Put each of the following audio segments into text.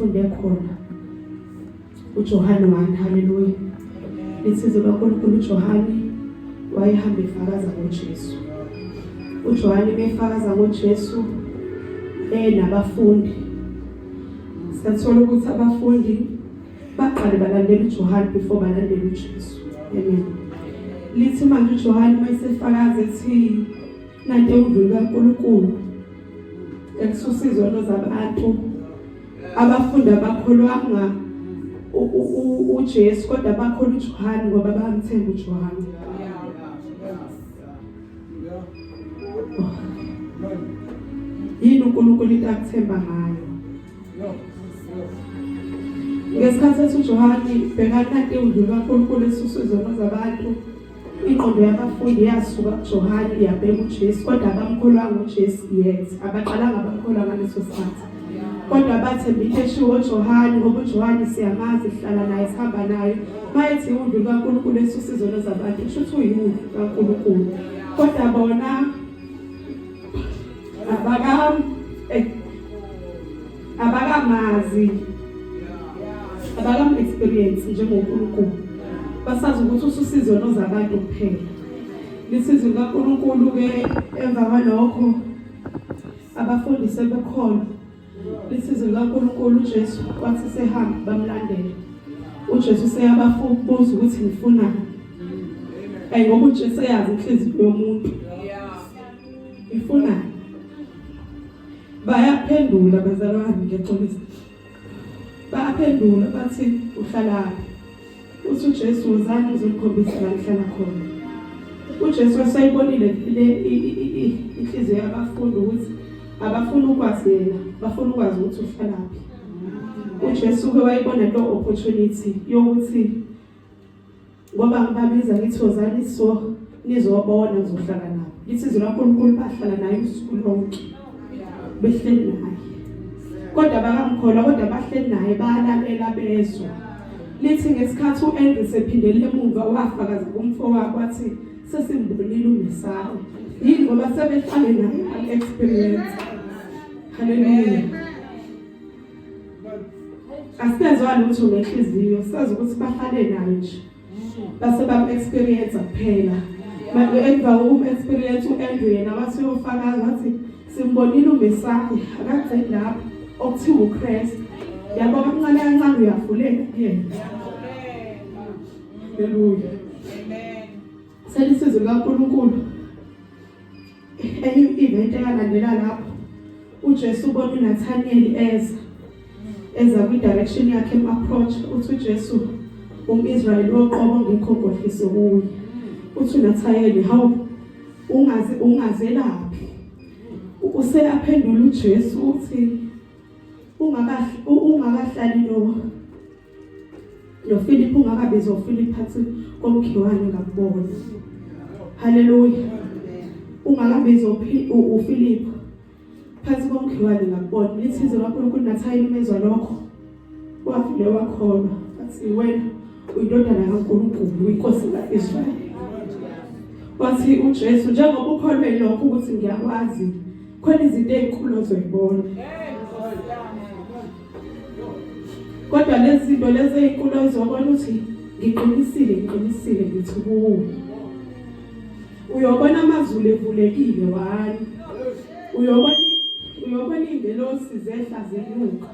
sifunde khona uJohane 1. Haleluya. Insizwa kaNkulunkulu uJohane wayehamba efakaza ngoJesu. uJohane befakaza ngoJesu nabafundi. Sathola ukuthi abafundi baqale balandela uJohane before balandela uJesu. Amen. Lithi manje uJohane mayesefakaza ethi nanto undlu kaNkulunkulu ekususa izono zabantu, abafundi abakholwanga uJesu kodwa bakholwa uJohane ngoba bamthemba uJohane. Yini uNkulunkulu into akuthemba ngayo? Ngesikhathi uJohane bhekana nanto undlu kaNkulunkulu esusa izono zabantu, ingqondo yabafundi yasuka kuJohane yabheka uJesu kodwa abamkholwanga uJesu yet. Abaqalanga bamkholwa ngaleso sikhathi. Kodwa bathemba into eshiwo uJohane ngoba uJohane siyamazi sihlala naye sihamba naye. Mayethi undlu kaNkulunkulu esusa izono zabantu kusho ukuthi uyindlu kaNkulunkulu. Kodwa bona abakamazi abakam experience njengoNkulunkulu. Basazi ukuthi ususa izono zabantu kuphela. Lisizwe kaNkulunkulu ke emva kwalokho abafundi sebekholwa. Lisizwe kaNkulunkulu uJesu kwathi sehamba bamlandela. uJesu seyababuza ukuthi ngifunani. Ngoba uJesu eyazi inhliziyo yomuntu. Ifunani? Bayaphendula bazalwane ngexolisa. Bayaphendula bathi uhlalaphi? Uthi uJesu uzani uzokhombisa la ngihlala khona. uJesu wasayibonile inhliziyo yabafundi ukuthi abafuna ukwazi yena, bafuna ukwazi ukuthi uhlalaphi. uJesu ke wayibona lo opportunity yokuthi ngoba ngibabiza ngithi wozani nizobona ngizohlala nabo. Isizwe laNkulunkulu bahlala naye usuku lonke. Behleli naye. Kodwa bakamkholwa kodwa bahleli naye balalela bezwe. Lithi ngesikhathi uAndrew sephindele emuva wafakaza kumfowabo wathi sesimbonile uMesaya. Yini ngoba sebehlale naye experience. Haleluya. Asizwa lutho ngenhliziyo, sazi ukuthi bahlale naye nje. Base bam experience kuphela. Manje emva experience uAndrew yena wathi ufakaza wathi simbonile uMesaya akaze lapho okuthiwa uChrist. Yabo kancane kancane uyavuleka yena. Haleluya. Amen. Selisizwe kaNkulunkulu. Event eyalandela lapho uJesu ubona uNathaniel eza kwi-direction yakhe approach. Uthi uJesu umIsrael oqobo ngekho nkohliso kuye. Uthi uNathaniel hawu ungaze laphi? Useyaphendula uJesu uthi ungakahlali no Philip, ungakabizwa uPhilip phansi komkhiwane ngakubona. Haleluya. Ungakabizwa uPhilip phansi komkhiwane ngakubona. Lithize kaNkulunkulu nathayini mezwa lokho wafile wakholwa athi wena uyindodana kaNkulunkulu, uyinkosi kaIsrael. Wathi uJesu njengoba ukholwe lokho ukuthi ngiyakwazi khona izinto ezinkulu ozoyibona. Kodwa lezi zinto lezi ezinkulu ozobona ukuthi ngiqinisile ngithi kuwe. Uyobona amazulu evulekile wani. Uyobona ingelosi zehla zenyuka.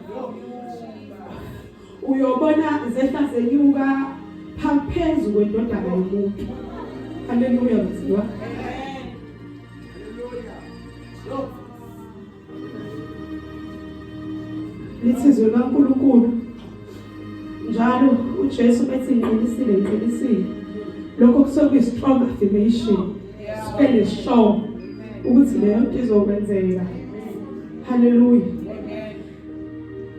Uyobona zehla zenyuka phamphezulu kwendodana yomuntu. Haleluya mzwa. Lithizwe kaNkulunkulu. Njalo uJesu bethi ngiqinisile. Lokho kusokuyi strong affirmation. Siphele sure ukuthi leyo nto izokwenzeka. Haleluya.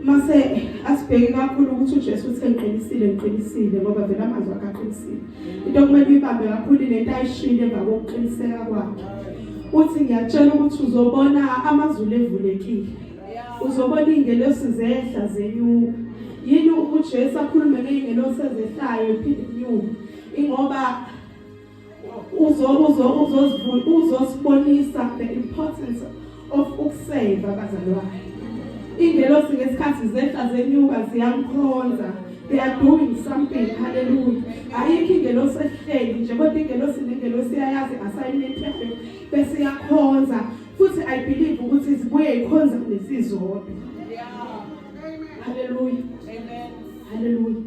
Mase asibheke kakhulu ukuthi uJesu uthe ngiqinisile ngoba vele amazwi akaqinisile. Into kumele uyibambe kakhulu lento ayishilo emva kokuqiniseka kwakhe. Uthi ngiyatshela ukuthi uzobona amazulu evulekile. Uzobona ingelosi zehla zenyuka. Yini uJesu akhulume ngeingelosi ezehlayo iphinde inyuka? Ingoba uzosibonisa the importance of ukusave abazalwane. Ingelosi ngesikhathi zehla zenyuka ziyamkhonza. They are doing something. Hallelujah. Ayikho ingelosi ehleli nje kodwa ingelosi nengelosi iyayazi assignment yayo bese iyakhonza. Futhi I believe ukuthi zibuye ikhonza nesizodwa. Hallelujah. Amen. Hallelujah.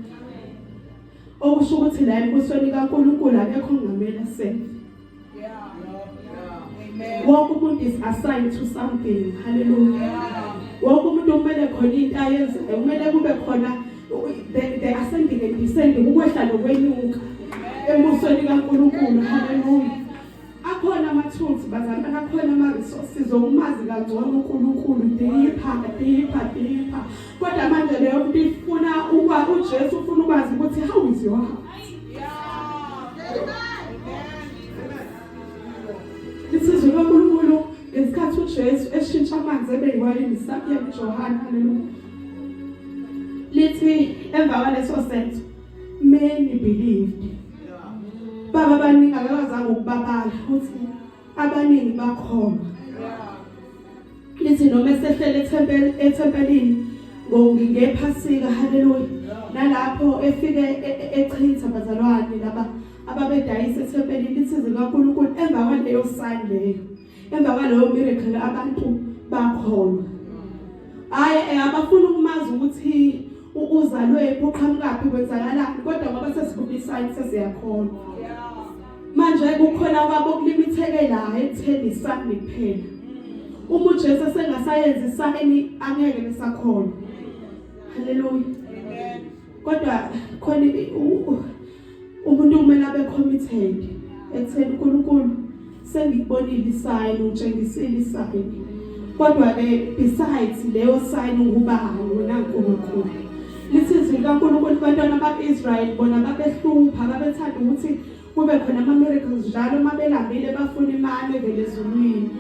Okusho ukuthi la embusweni kaNkulunkulu akekho ongamele asefe. Wonke umuntu is assigned to something. Hallelujah. Wonke umuntu kumele khona into ayenzayo, kumele kube khona the ascending and descending, ukwehla nokwenyuka embusweni kaNkulunkulu. Hallelujah. Akhona ama-tools bazalwane, akhona ama-resources okumazi kangcono uNkulunkulu deeper. Kodwa manje leyo nto ifuna uJesu ufuna ukwazi ukuthi how is your heart? Isizwe kaNkulunkulu ngesikhathi uJesu eshintsha amanzi ebe yiwayini sakhe eJohane. Hallelujah. Lithi emva kwaleso senzo many believed. Baba abaningi akakazange ukubabala ukuthi abaningi bakholwa. Lithi noma esehlele ethempelini ngephasika. Hallelujah. Nalapho efike echitha bazalwane laba ababedayisa ethempelini, lithi zikaNkulunkulu emva kwaleyo sign leyo, emva kwaleyo miracle abantu bakholwa. Hayi abafuna ukumazi ukuthi uzalwe uqhamukaphi kwenzakalani, kodwa ngoba sesibuka isign sesiyakholwa. Manje kukhona kwabo kulimitheke la ekutheni isani kuphela. Uma uJesu sengasayenza isani angeke besakholwa. Hallelujah. Amen. Kodwa khona umuntu kumele abe committed ekutheni uNkulunkulu sengibonile isign, untshengisile isign. Kodwa besides leyo sign ngubani wena uNkulunkulu? Lithi zikaNkulunkulu abantwana bakaIsrael bona babehlupha, babethanda ukuthi kube khona ama-miracles njalo mabelambile bafuna imali evele ezulwini.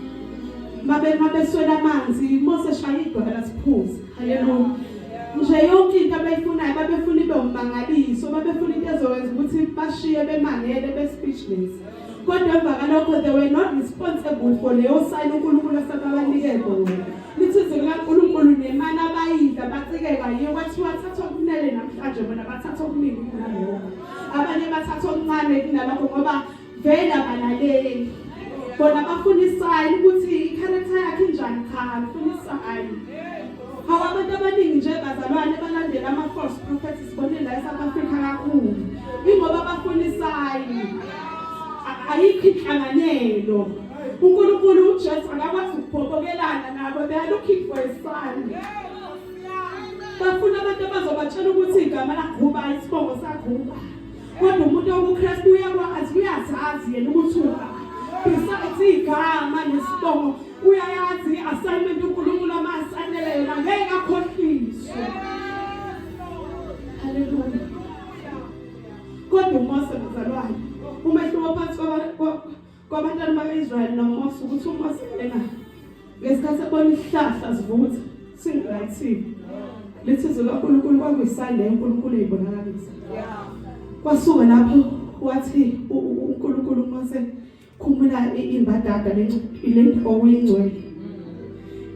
Mabeswela amanzi Mose shaya idwala siphuza. Hallelujah. Nje yonke into abayifunayo babefuna ibe ummangaliso, babefuna into ezokwenza ukuthi bashiye bemangele be-speechless. Kodwa emva kalokho they were not responsible for leyo sign uNkulunkulu asababanike bona. Lithi zikaNkulunkulu nemali abayidla bacikeka yiyo kwathiwa thatha okunele namhlanje bona bathatha okuningi kunalokho. Abanye bathatha okuncane kunalokho ngoba vele abanaleli. Bona bafuna isign ukuthi i-character yakhe injani. Cha, bafuna isign. Hawa abantu abaningi nje bazalwane balandela ama-false prophets sibone la eSouth Africa kakhulu. Ingoba bafuna isign. Ayikho inhlanganyelo. uNkulunkulu uJesu akakwazi ukubhobokelana nabo. They are looking for a sign. Bafuna abantu abazobatshela ukuthi igama lakhuba isibongo sakhuba. Kodwa umuntu wokuKristu uyazazi yena ukuthi besides igama nesibongo uyayazi assignment uNkulunkulu ama-assignele yena ngeke akhohliswe. Hallelujah. Kodwa uMose bazalwane, umehluko phakathi kwabantwana baka-Israyeli noMose ukuthi uMose yena ngesikhathi ebona isihlahla sivutha singayithini, lithi zikaNkulunkulu kwakuyisande uNkulunkulu eyibonakalisa. Kwasuka lapho wathi uNkulunkulu uMose khumula imbadada lento okuyingcwele.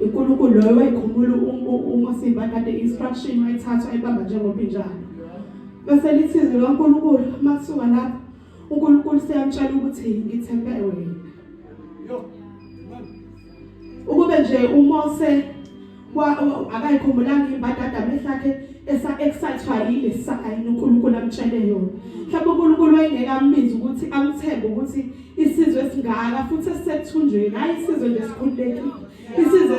uNkulunkulu loyo wayikhumula uMose imbadada instruction wayithatha ayibamba njengobinjalo. Bese lithi zikaNkulunkulu masuka lapho uNkulunkulu seyamtshela ukuthi ngithembe wena. Ukube nje uMose akayikhumulanga imbadada amehlakhe esa-excitedwa yile sign uNkulunkulu amtshele yona. Mhlawumbe uNkulunkulu wayengekamizi ukuthi amthembe ukuthi isizwe esingaka futhi esisekuthunjweni, hayi isizwe nje esikhululekile, isizwe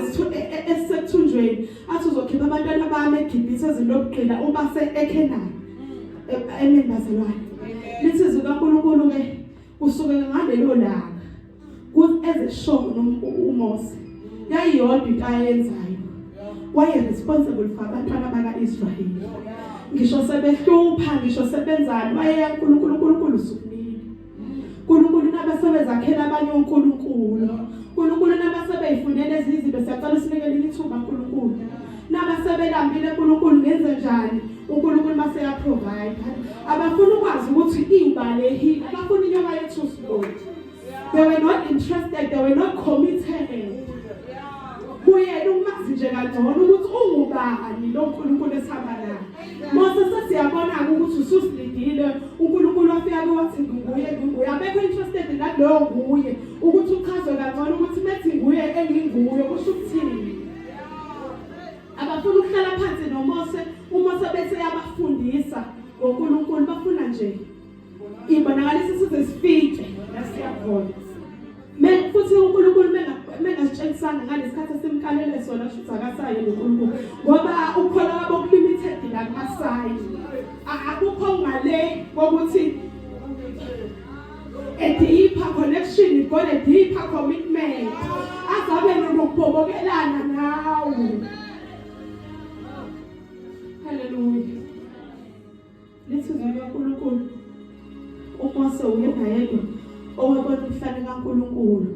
esisekuthunjweni, athi uzokhipha abantwana bami eGibhithe ezilokugqila uma se-eKhenani. Amen bazalwane. Lithi zikaNkulunkulu-ke kusukela ngalelo langa ezeshoyo uMose yayiyodwa into ayenzayo. Waye-responsible for abantwana baka-Israyeli. Ngisho sebehlupha, ngisho sebenzani, wayeya uNkulunkulu sukunini. uNkulunkulu nabasebezakhela abanye uNkulunkulu. uNkulunkulu nabasebeyifunela ezizinto siyacela sinikele ithuba uNkulunkulu. Nabasebelambile uNkulunkulu ngenze njani? uNkulunkulu mase ya-provide. Abafuna ukwazi ukuthi ibalehile, abafuna inyoka yethu sibona. They were not interested, they were not committed. Kuyena umazi nje kangcono ukuthi ungubani lo uNkulunkulu esihamba naye. Mose sesiyabona ukuthi ususilidile uNkulunkulu wafika wathi nguye abekho interested nalowo nguye ukuthi uchazwe kangcono ukuthi methi nguye enginguye kusho ukuthini. Abafuna ukuhlala phansi noMose uMose bese yabafundisa ngoNkulunkulu bafuna nje ibonakaliso size sifike lasiyakhona. Futhi uNkulunkulu mengasitshengisanga ngalesikhathi esimkalele sona kusho akasayo uNkulunkulu ngoba ukhola wabo limited la kuMasayi akukho ngale ukuthi a deeper connection got a deeper commitment azabe nokubhobokelana nawe. Hallelujah. Lithizwe kaNkulunkulu uMose uyedwa owabona umhlane kaNkulunkulu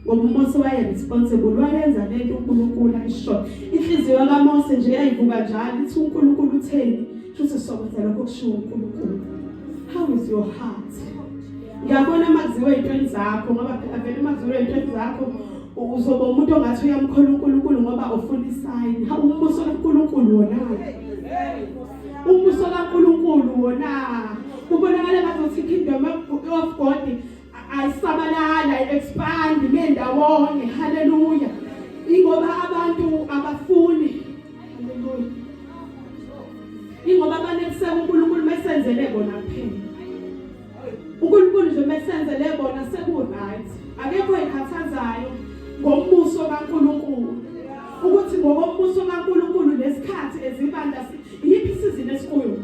ngoba uMose wayeresponsible wayenza lento uNkulunkulu ayisho. Inhliziyo kaMose nje yayivuka njalo ithi uNkulunkulu utheni futhi sokwenza lokho kushiwo uNkulunkulu. How is your heart? Ngiyabona makuziwe izinto zakho ngoba phela vele makuziwe izinto zakho uzoba umuntu ongathi uyamkhola uNkulunkulu ngoba ufuna isign. Umbuso kaNkulunkulu wona. Umbuso kaNkulunkulu wona. Kubonakala ngathi kingdom of God ayisabalala expand ngendawonye. Hallelujah. Ingoba abantu abafuni. Hallelujah. Ingoba banekuseka uNkulunkulu mesenzele bona kuphela. uNkulunkulu nje mesenzele bona seku right. Akekho ekhathazayo ngombuso kaNkulunkulu. Ukuthi ngokombuso kaNkulunkulu lesikhathi ezibanda yiphi isizini esikuyo.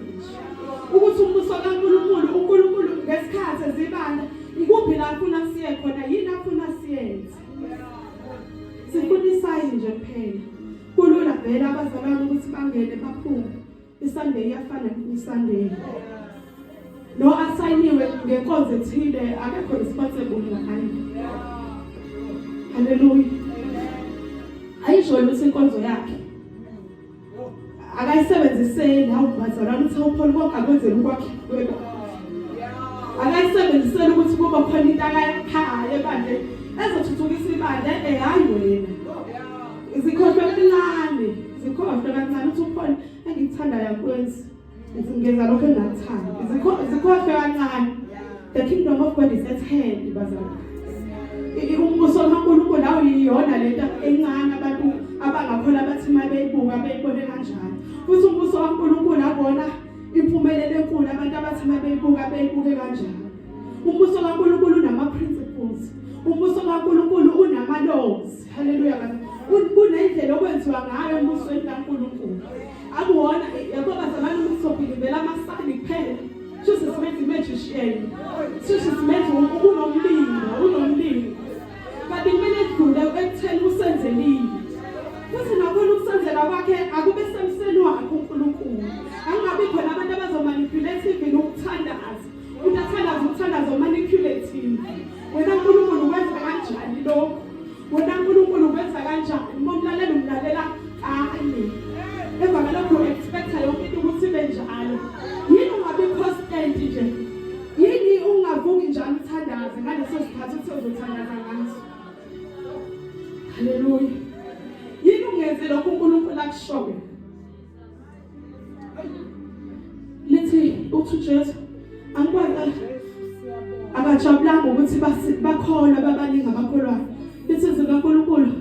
Ukuthi umbuso kaNkulunkulu uNkulunkulu ngesikhathi ezibanda ikuphi la afuna siye khona yini afuna siyenze. Sifuna isayini nje kuphela. Kulula vele abazalwane ukuthi bangene baphume. iSunday iyafana neSunday. No assigniwe ngenkonzo ethile akekho responsible ngayo. Hallelujah. Ayisho ukuthi inkonzo yakhe akayisebenziseli hawu bazalwane uthi uPaul konke akwenzela ukwakhe. Akayisebenziseli ukuthi kuba khona into akayakhaya ebandle ezothuthukisa ibandla hayi wena. Izikhohlwe kancane uthi uPaul engikuthanda yakwenza ngizingeza lokho engakuthanda. Izikhohlwe kancane. The kingdom of God is at hand bazalwane. Umbuso kaNkulunkulu lawo yiyona lento encane abantu abangakhola bathi mabeyibuka beyibone kanjani. Futhi umbuso kaNkulunkulu abona impumelelo enkulu abantu abathi mabeyibuka beyibuke kanjani. Umbuso kaNkulunkulu unama principles. Umbuso kaNkulunkulu unama laws. Hallelujah. Kunendlela okwenziwa ngayo embusweni kaNkulunkulu. Akuwona yabo bazalwane ukuthi sophilivela amasali kuphela. Just simenze magician. Simenze unomlingo. But imene kudla ekutheni usenzelile. Futhi nakhona ukusenzela kwakhe akube semseni wakhe uNkulunkulu. Angabi khona abantu abazomanipulative nokuthandaza. Umuntu ukuthandaza manipulative. Wena uNkulunkulu wenza kanjani lokho? Wena uNkulunkulu wenza kanjani? Momlalela umlalela kanye. Emva kalokho expect yonke into ukuthi ibe njalo. Yini ungabi constant nje? Yini ungavuki njalo uthandaze ngaleso sikhathi uthi uzothandaza ngaso? Hallelujah. Yini ungenze lokho uNkulunkulu akushoyo? Lithi uthi Jesu angikwazi akajabulanga ukuthi bakhona babaningi abakholwayo. Lithi zikaNkulunkulu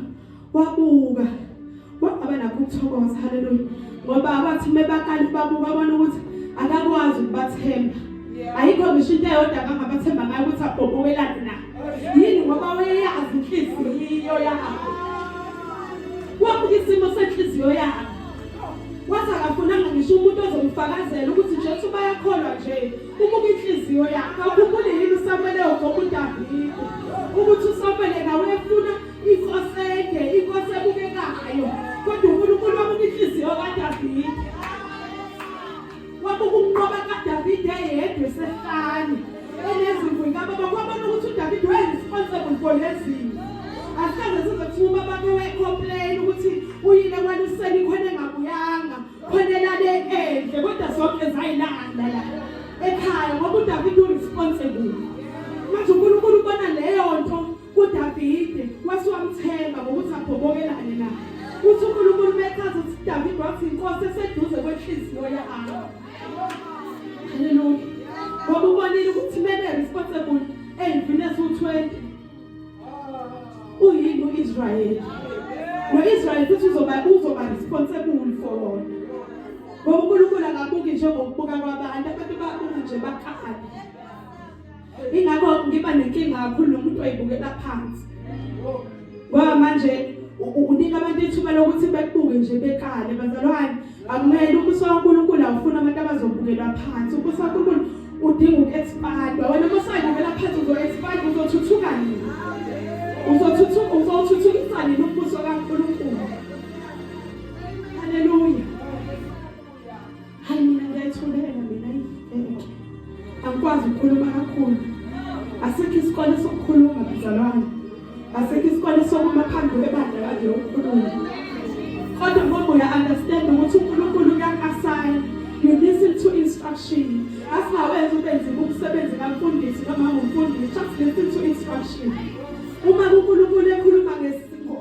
wabuka abanakho ukuthokoza. Hallelujah. Ngoba abathi mebakali babuka bona ukuthi akakwazi ukubathemba. Ayikho ngisho into eyodwa angabathemba ngayo ukuthi abhobhokelane na. Yini ngoba wayeyazi inhliziyo yakho. Wabuka isimo senhliziyo yakho. Wathi akafunanga ngisho umuntu ozomfakazela ukuthi Jesu bayakholwa nje. Ubuka inhliziyo yakho. Ukukhumbula yini uSamuel ogcoba uDavide. Ukuthi uSamuel nawe efuna inkosi ebukekayo. Kodwa uNkulunkulu wabuka inhliziyo kaDavide. Wabuka ukunqoba kaDavide yedwa esehlane. Enezimvu ngaba bakwabona ukuthi uDavide wayeresponsible for lezimo. Asikaze sizothuma abantu wecomplain ukuthi uyile kwaluseni khona engabuyanga. Khona lale endle kodwa zonke zayilanda la. Ekhaya ngoba uDavide uresponsible. Manje uNkulunkulu ubona leyo nto kuDavide wasiwamthemba ngokuthi ungabhobokelani na uthi uNkulunkulu mechaza ukuthi David wathi inkosi eseduze kwenhliziyo yakhe. Haleluya. Ngoba ubonile ukuthi mele responsible endlini esu-20 uyini uIsrael. No-Israel futhi uzoba responsible for wona. Ngoba uNkulunkulu akabuki njengokubuka kwabantu, abantu babuka nje bakhali. Ingakho ngiba nenkinga kakhulu nomuntu oyibukela phansi. Ngoba manje unika abantu ithuba lokuthi bekubuke nje bekale. Bazalwane, akumele ubuso kaNkulunkulu awufuna abantu abazobukelwa phansi. Ubuso kaNkulunkulu udinga uku-expand. Wena mosayibukela phansi uzo-expand, uzothuthuka nini? Uzothuthukisa nini ubuso kaNkulunkulu? Haleluya. Hayi mina ngiyayithulela mina yiveke. Angikwazi ukukhuluma kakhulu. Asikho isikole sokukhuluma bazalwane. Asikho isikole sokuma phambi kwebandla kanje ukukhuluma. Kodwa ngoba uya-understand ukuthi uNkulunkulu uyaku-assign, you listen to instruction. Asingawenza ubenzima umsebenzi kamfundisi noma ngumfundisi, just listen to instruction. Uma uNkulunkulu ekhuluma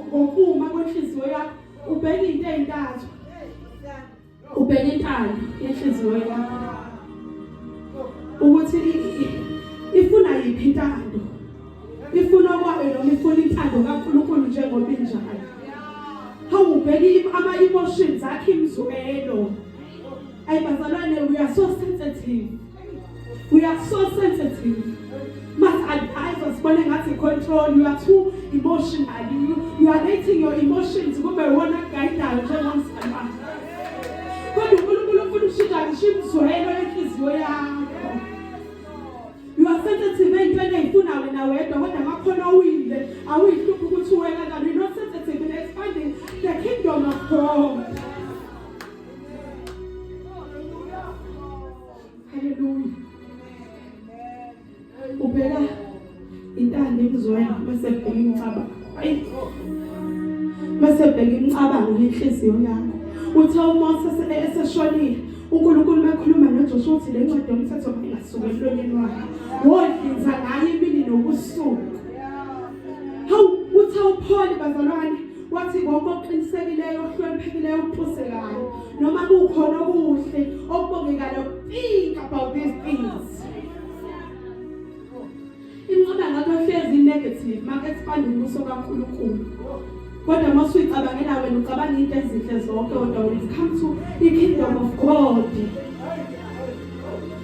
ngokuma kwenhliziyo yakho, ubheka into ey'ntathu. Ubheka intando yenhliziyo yakho. Ukuthi ifuna yiphi intando. Ifuna kwayo noma ifuna intando kaNkulunkulu njengoba injalo. Hawubheki ama-emotions akhe imzwelo. Ay bazalwane, we are so sensitive. We are so sensitive. Must advise us when ngathi control. You are too emotional. You are letting your emotions kube wona guidayo njengomsana wakho. Kodwa uNkulunkulu ufuna ushintsha ngisho imzwelo yenhliziyo yakho. You are sensitive ey'ntweni ey'funa wena wedwa, kodwa amakhono awuyihluphi ukuthi uwe kanjani. You're not sensitive in expanding the kingdom of God. Hallelujah. Ubheka intando emzwelo bese ubheka imicabango. Bese ubheka imicabango yenhliziyo yakho. Uthe uMose eseshonile, uNkulunkulu mekhuluma noJoshua uthi le ncwadi yomthetho mayingasuki emlonyeni wakhe. Wodinza ngayo imini nobusuku. Uthe uPaul bazalwane wathi konke okuqinisekileyo okuhloniphekileyo okuphusekayo noma kukhona okuhle okubongekayo, think about these things. Incaba ngakho hlezi negative make-expand ubuso kaNkulunkulu. Kodwa mase uyicabangela wena ucabanga into ezinhle zonke, kodwa when it comes to the kingdom of God,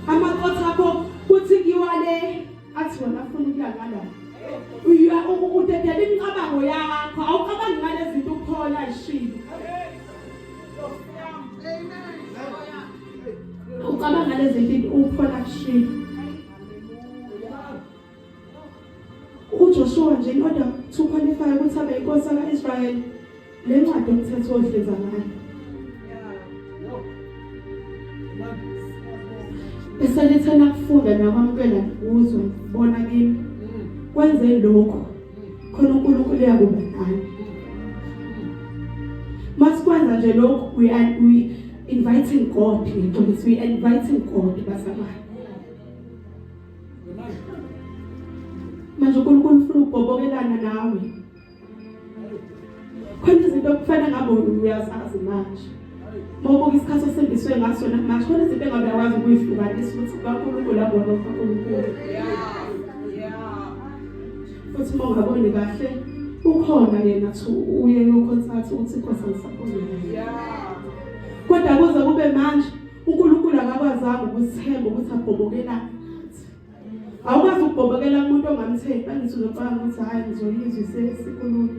amakhotha akho kuthi kiwale athi wena afuna ukuya ngala. Udedela imicabango yakho, awucabangi ngale zinto uPaul ayishilo. Ucabanga ngale zinto uPaul ayishilo. uJoshua nje in order to qualify ukuthi abe inkosi kaIsrael, le ncwadi yomthetho ohleza ngayo. Eselithena kufunda nakwamukela ukuzwa bona kimi kwenze lokho khona uNkulunkulu uyakuba nawe. Masikwenza nje lokho, we inviting God. We inviting God basabani. Manje uNkulunkulu ufuna ukubhobokelana nawe. Khona izinto okufanele ngabe uyazazi manje. Mawubuka isikhathi esembiswe ngaso namanje, khona izinto engabe yakwazi ukuyihlukanisa ukuthi kaNkulunkulu abona uNkulunkulu. Futhi mawungaboni kahle ukhona yena uye yokhonsathi ukuthi inkosi ngisaphuza. Kodwa kuze kube manje uNkulunkulu akakwazanga ukusithemba ukuthi abhobokelane. Awukwazi ukubhobokela umuntu ongamthembi, angithi uzocabanga ukuthi hayi ngizoyizwa isikhulumo.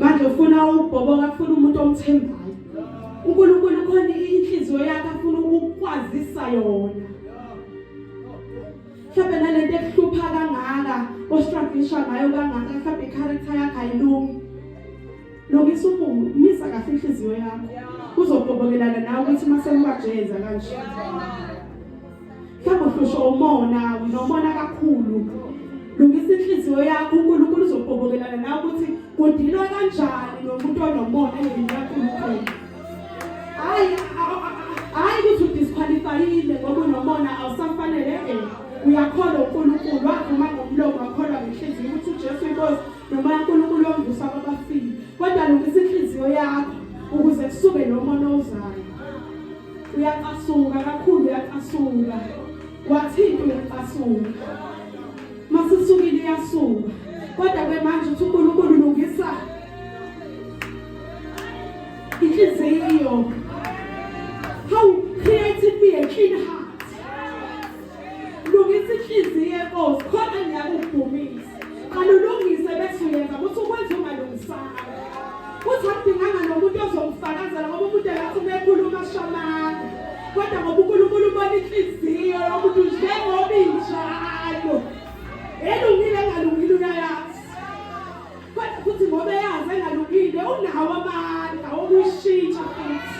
Manje ufuna ukubhoboka, ufuna umuntu omthembayo. uNkulunkulu khona inhliziyo yakhe afuna ukukwazisa yona. Mhlawumbe nalento ekuhlupha kangaka, ostruggle ngayo kangaka, mhlawumbe i-character yakhe ayilungi. Lokisa umuntu, misa kahle inhliziyo yakho. Uzobhobokelana nawe ukuthi mase uwajeza kanje. Mhlawumbe uhlushwa umona, unomona kakhulu. Lungisa inhliziyo yakho, uNkulunkulu uzobhobokelana nawe ukuthi kudilwa kanjani nomuntu onomona endlini kaNkulunkulu. Hayi ukuthi udisqualifyile ngoba unomona awusafanele uyakholwa uNkulunkulu, wavuma ngomlomo wakholwa ngenhliziyo ukuthi uJesu inkosi noma uNkulunkulu omvusa kwabafile. Kodwa masisukile iyasuka kodwa ke manje uthi uNkulunkulu ulungisa inhliziyo. How created me a clean heart. Lungisa inhliziyo Nkosi khona ngiyakudumisa. Kalulungise bese uyenza ukuthi ukwenza ungalungisanga. Uthi akudinganga nomuntu ozomfakazela ngoba umuntu engathi umekhuluma shamana. Kodwa ngoba uNkulunkulu ubona inhliziyo yomuntu njengoba injalo. Elungile engalungile uyayazi. Kodwa futhi ngoba eyazi engalungile unawo amandla okushintsha futhi.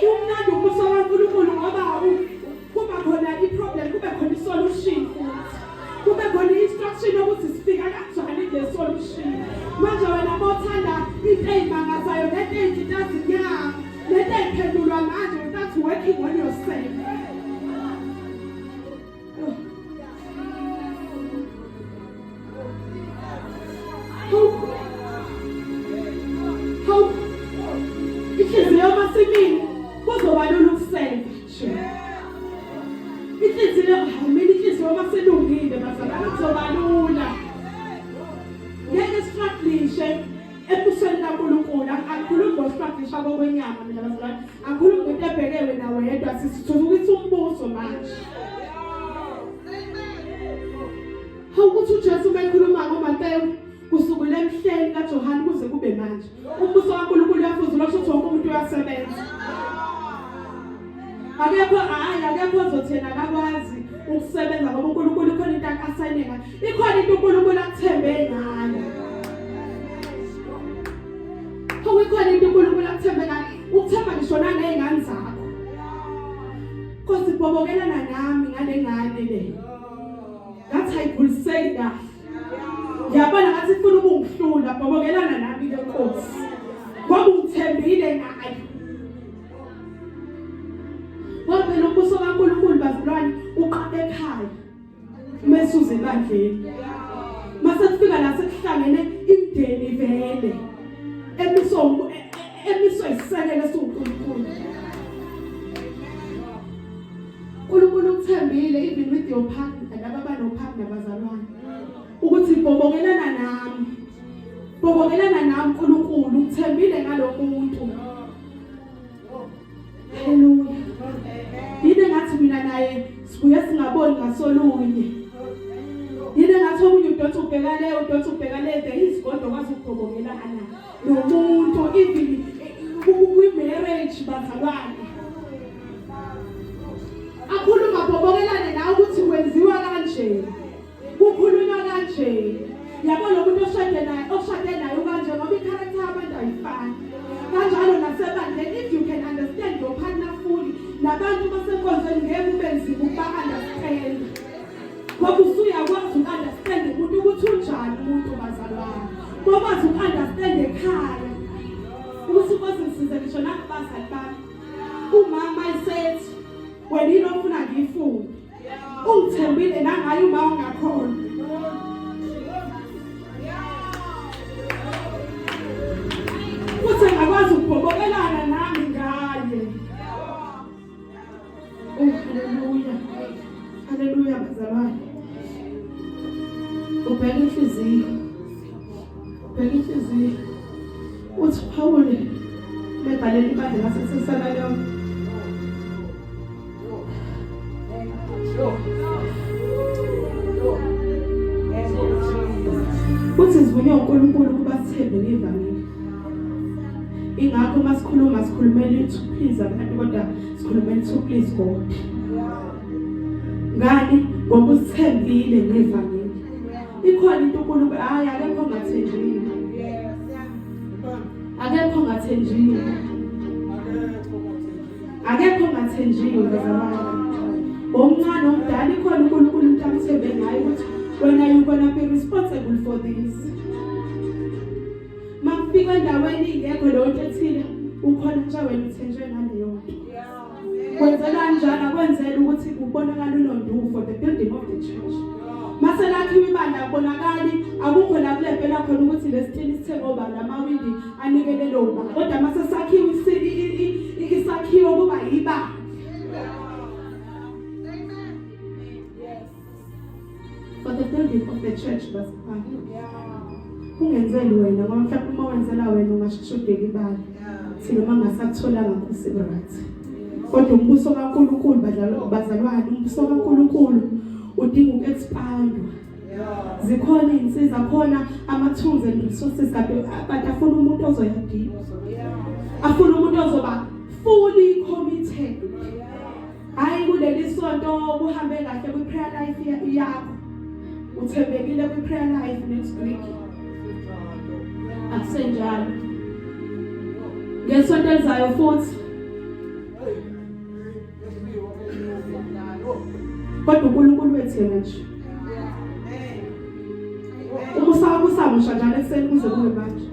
Umnandi umusa kaNkulunkulu ngoba kuba khona i-problem kube khona i-solution futhi. Kube khona i-instruction ukuthi sifika kanjani kule solution. Manje wena bothanda into eyimangazayo lento eyintazinyanga lento eyiphendulwa manje without working on yourself. How inhliziyo masimini kuzoba lula ukusenza nje. Inhliziyo masilungile bazalwane kuzoba lula. Ngeke struggle ebusweni kaNkulunkulu. Akukhulumi ngostruggle kokwenyama mina bazalwane. Akukhulumi ngento ebhekewe nawe yedwa sisithuthukisa umbuso manje. Ukuthi uJesu bekhuluma ngoMateyu kusukela emhleni kaJohane kuze kube manje. Umbuso kaNkulunkulu uyafuzula ukuthi wonke umuntu uyasebenza. Akekho ozothena akwazi ukusebenza ngoba uNkulunkulu khona into akasayine ngayo. Ikhona into uNkulunkulu akuthembe ngayo. Ikhona into uNkulunkulu akuthembe ngayo. Ukuthemba ngisho nangey'ngane zakho. Nkosi bobokelana nami ngale ngane le. Ngathi ayikhuliseki kahle. Ngiyabona ngathi ufuna ukungihlula bobokelana nami ke Nkosi. Ngoba ungithembile ngayo. Ngoba phela umbuso kaNkulunkulu bazalwane uqale ekhaya. Mesuze ebandleni. Mase kufika la sekuhlangene imindeni vele. Emiso isisekelo soNkulunkulu. uNkulunkulu ukuthembile even with your partner laba banophathi nabazalwane. Ukuthi bobokelana nami. Bobokelana nami uNkulunkulu ukuthembile ngalomuntu. Hallelujah. Yini ngathi mina naye sibuye singaboni ngasolunye. Yini ngathi omunye udotha ubheka le udotha ubheka le there is God okwazi ukubobokelana nomuntu even kwi-marriage bazalwane. Akhuluma bobokelane nawe ukuthi wenziwa kanje. Kukhulunywa kanje. Yabo lo muntu oshade naye kanje ngoba i-character yabantu ayifani. Kanjalo nasebandleni if you can understand your partner fully nabantu basenkonzweni ngeke ube nzima ukuba-understand. Ngoba usuyakwazi uku-understand umuntu ukuthi unjani umuntu bazalwane. Ngokwazi uku-understand ekhaya. Ukuthi Nkosi ngisize ngisho nakubazali bami. Umama esethi wena yini ofuna ngiyifunde. Ungithembile nangaye uma ungakhona. Ukuthi ngakwazi ukubobokelana nami ngaye. Hallelujah. Hallelujah bazalwane. Ubheka inhliziyo. Ubheka inhliziyo. Uthi Paul mebhalela ibandla laseSaloniya. Uthi sivunywe uNkulunkulu ukuba sithembe ngevangeli. Ingakho masikhuluma sikhulumela to please abantu kodwa sikhulumela to please God. Ngani ngoba usithembile ngevangeli. Ikhona into uNkulunkulu akekho ongathenjile. Akekho ongathenjile. Akekho ongathenjile bazalwane. Omncane omdala ikhona uNkulunkulu into amthembe ngayo ukuthi wena you gonna be responsible for this. Mafika endaweni ingekho lonto ethile ukhona nje wena uthenjwe ngaleyo nto. Kwenzela njalo kwenzela ukuthi kubonakala unondumo for the building of the church. Mase lakhiwe ibandla kubonakali akukho la kulempela khona ukuthi lesithini sithe ngoba lamawindi anikelele uba kodwa mase sakhiwe isakhiwo kuba yiba. building of the church basiphatha. Ungenzeli wena ngoba mhlawumbe uma wenzela wena ungashodeka ibali. Thina mangasakutholanga Nkosi right. Kodwa umbuso kaNkulunkulu bazalwane, umbuso kaNkulunkulu udinga ukuexpandwa. Zikhona insiza khona ama-tools and resources but afuna umuntu ozoyadinga. Afuna umuntu ozoba fully committed. Hayi kuleli sonto kuhambe kahle kwi prayer life yakho. Uthembekile kwi prayer life next week. Akusenjalo. Ngesonto elizayo futhi. Kodwa uNkulunkulu wethu yena nje. Usamusha njalo ekseni kuze kube manje.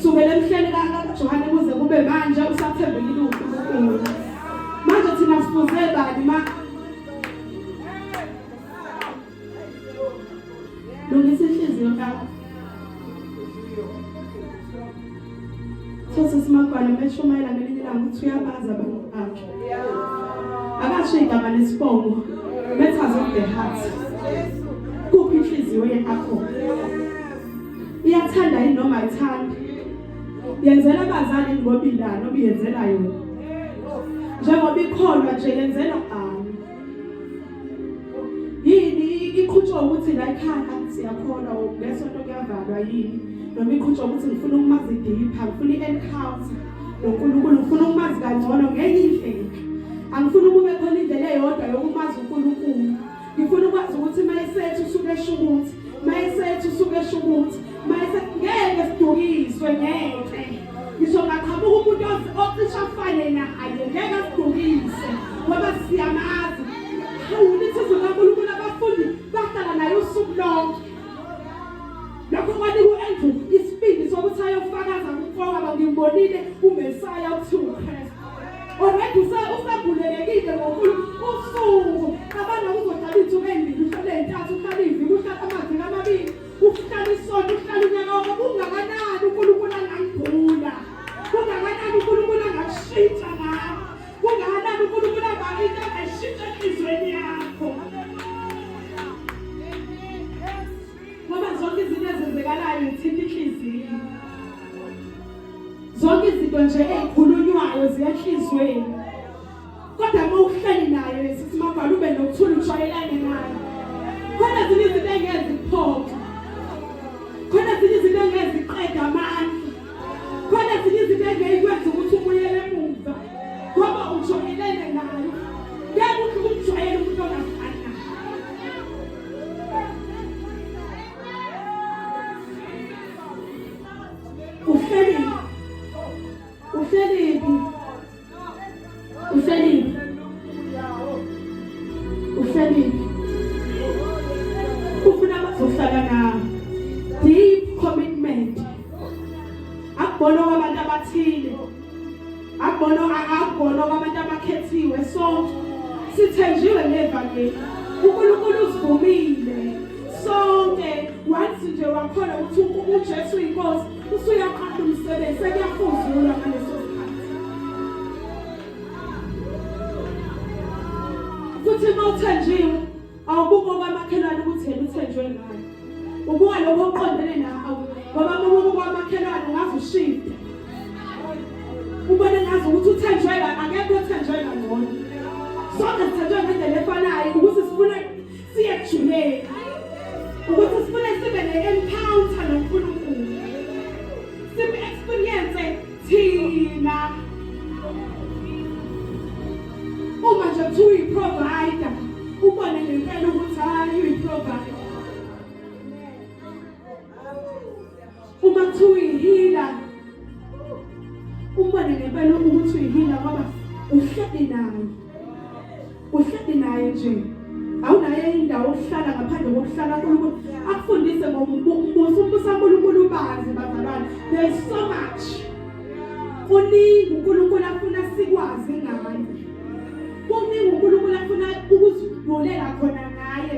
Sukela emhleni kaJohane kuze kube manje usathembekile uNkulunkulu. Manje thina sifuze bani lungisa inhliziyo yakho. Thosa simakwana meshumayela ngelinye ilanga uthi uyabaza abantu bakhe. Akasho igama lesibongo. Matters of the heart. Kuphi inhliziyo yakho? Iyathanda yini noma ayithandi? Yenzela abazali ngoba ilana obiyenzela yona. Njengoba ikholwa nje yenzela bani? Yini iqhutshwa ukuthi la ekhaya siyakholwa ngesonto kuyavalwa yini? Noma iqhutshwa ukuthi ngifuna ukumazi deeper, ngifuna i-encounter noNkulunkulu, ngifuna ukumazi kangcono ngenye indlela. Angifuni ukube khona indlela eyodwa yokumazi uNkulunkulu. Ngifuna ukwazi ukuthi mayesethu usuke eshukuthi, mayesethu usuke eshukuthi, mayesethu ngeke sidukiswe ngeke. Ngisho ngaqhamuka umuntu ocisha afane naye ngeke sidukise ngoba siyamazi. Ulithi uNkulunkulu abafundi bahlala naye usuku lonke. Lokho kwanika uAndrew isibindi sokuthi ayofakaza kumfoka ngimbonile uMesaya uthi uKristu. Already usabulelekile ngoNkulunkulu usuku abana uzodala ithuba endini uhlale entathu uhlala iviki uhlala amaviki amabili uhlala isonto uhlala unyaka wonke ungakanani uNkulunkulu angangibhula ungakanani uNkulunkulu angashintsha ngawe ungakanani uNkulunkulu angalinda ashintshe enhlizweni yakho ngoba zonke izinto ezenzekalayo zithinta inhliziyo. Zonke izinto nje ezikhulunywayo ziyahlizweni. Kodwa uma uhleli naye sithi mabhala ube nokuthula ujwayelane naye. Khona ezinye izinto engeziphoqa. Khona ezinye izinto engeziqeda amandla. Khona ezinye izinto engekwenza ukuthi ubuyele emuva. Ngoba ujwayelene naye. Ngeke ukujwayela umuntu ongafani naye. Ufuna bazohlala na deep commitment. Akubona abantu abathile. Akubona abantu abakhethiwe. So sithenjiwe ngevangeli. uNkulunkulu usivumile. Sonke wathi nje wakhona ukuthi uJesu inkosi usuyaqala umsebenzi sekuyafuzulwa ngaleso sikhathi. Futhi mawuthenjiwe awubuko kwamakhelwane ukuthi yena uthenjwe ngayo. Ubuka lokho oqondene nawe ngoba uma ubuka kwamakhelwane ungaze ushide. Ubone ngazi ukuthi uthenjwe akekho uthenjwe ngcono. Sonke sithenjwe ngendlela efanayo ukuthi sifuna siye ejuleni. Ukuthi sifuna sibe ne-encounter noNkulunkulu. Sibe experience thina. Uma nje kuthiwa uyi-provider, ubone ngempela ukuthi hayi uyi-provider. Uma kuthiwa uyi-healer, ubone ngempela ukuthi uyi-healer ngoba uhleli naye. Uhleli naye nje. Awunayo indawo ohlala ngaphandle kokuhlala uNkulunkulu akufundise ngombuso uNkulunkulu bazi bazalwane. There is so much. Kuningi uNkulunkulu afuna sikwazi ngaye. Kuningi uNkulunkulu afuna ukuzivulela khona ngaye.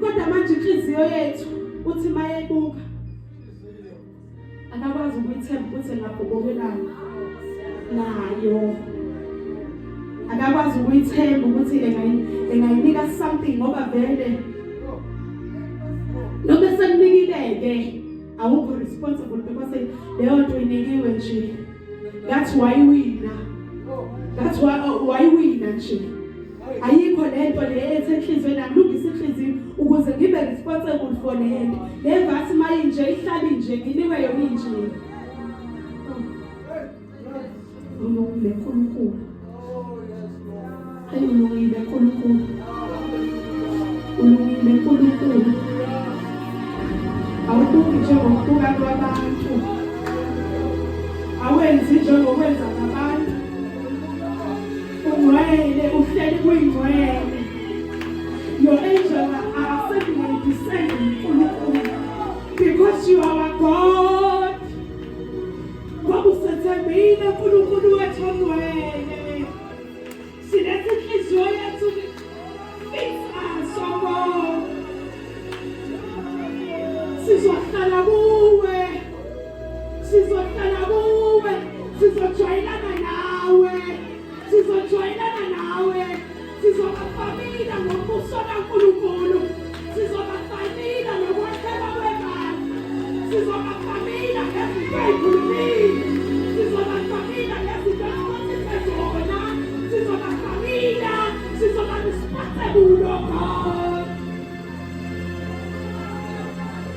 Kodwa manje inhliziyo yethu uthi mayebuka akakwazi ukuyithemba ukuthi ngabhobokelayo nayo. Akakwazi ukuyithemba ukuthi engayinika something ngoba vele noma sekunikile-ke awukho responsible because leyo nto inikiwe nje. That's why wina. That's why wina nje. Ayikho lento le ethi enhlizweni ngilungisa inhliziyo ukuze ngibe responsible for lento. Le vasi mayinje ihlali nje nginikwe yona inje. Ulungile khulukhulu. Hayi ulungile khulukhulu. Ulungile khulukhulu. Awubuki njengokubuka kwabantu. Awenzi njengokwenza ngabantu. Ungcwele uhleli kuyingcwele. Your angels are sending and descending because you are a God. Ngoba usethembile uNkulunkulu wethu ongcwele. Silethe inhliziyo yethu fix us, oh God. Sizohlala kuwe. Sizohlala kuwe. Sizojoyinana nawe. Sizojoyinana nawe. Sizobafamila ngobuso kaNkulunkulu. Sizobafamila ngokwakheka kwebandla. Sizobafamila ngezinto ey'khulumile. Sizobafamila ngezinto esibonise zona. Sizobafamila. Sizoba responsible, oh God.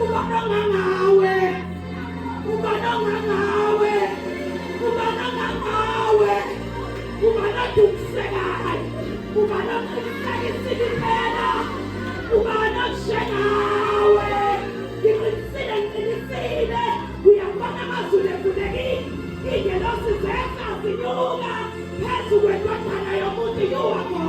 Ubanonga ngawe. Ubanonga ngawe. Ubanonga ngawe. Ubanodukusekayo. Ubanokusekisikiphela. Ubanokushengawe. Ngiqinisile ngiqinisile. Uyabona amazulu evulekile. Ingelosi zehla zinyuka phezu kwendodana yomuntu yuwako.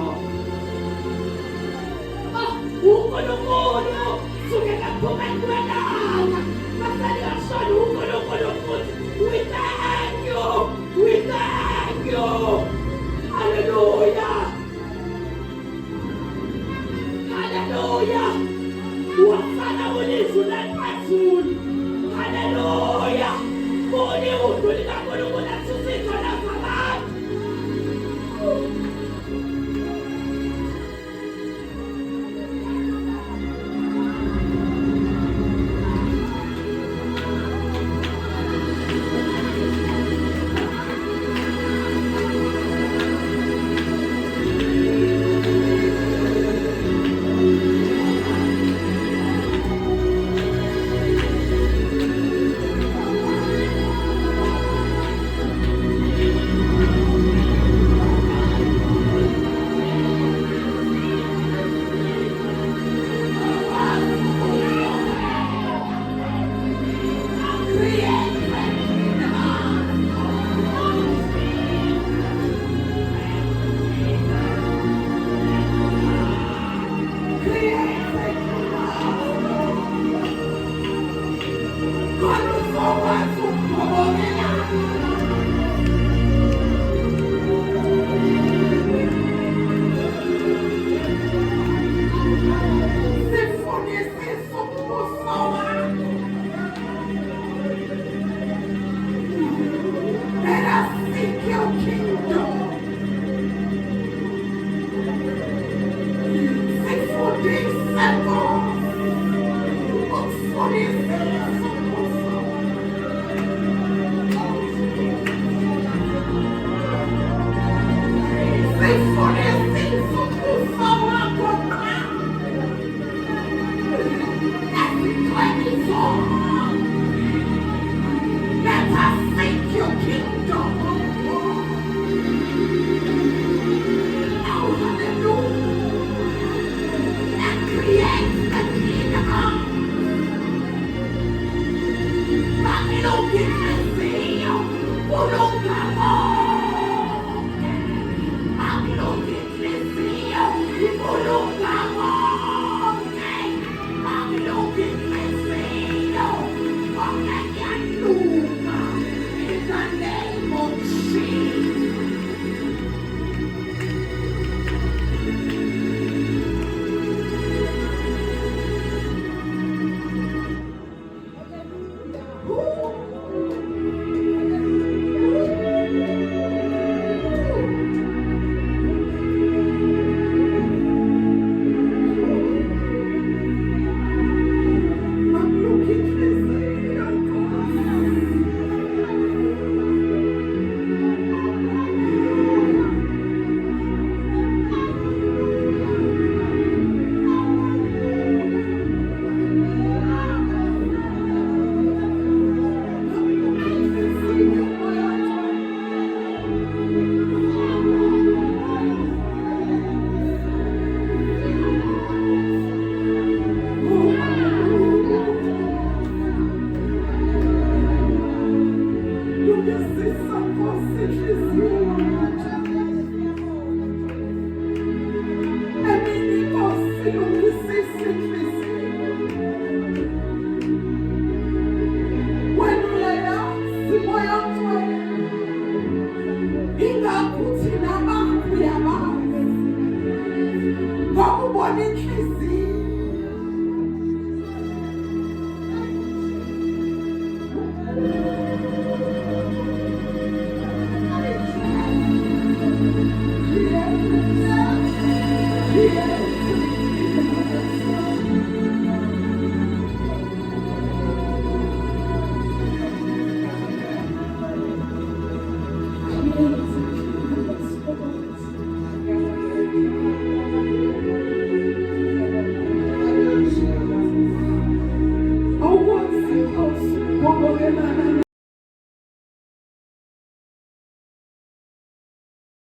uNkulunkulu sukela phumeni kwelanga maseliyashona uNkulunkulu futhi. We thank you. We thank you. Hallelujah. Hallelujah. Wasala ulizwi lwemphezulu. Hallelujah. Kuni udlu likaNkulunkulu athusitho laphakathi. ubona inhliziyo. Yeah.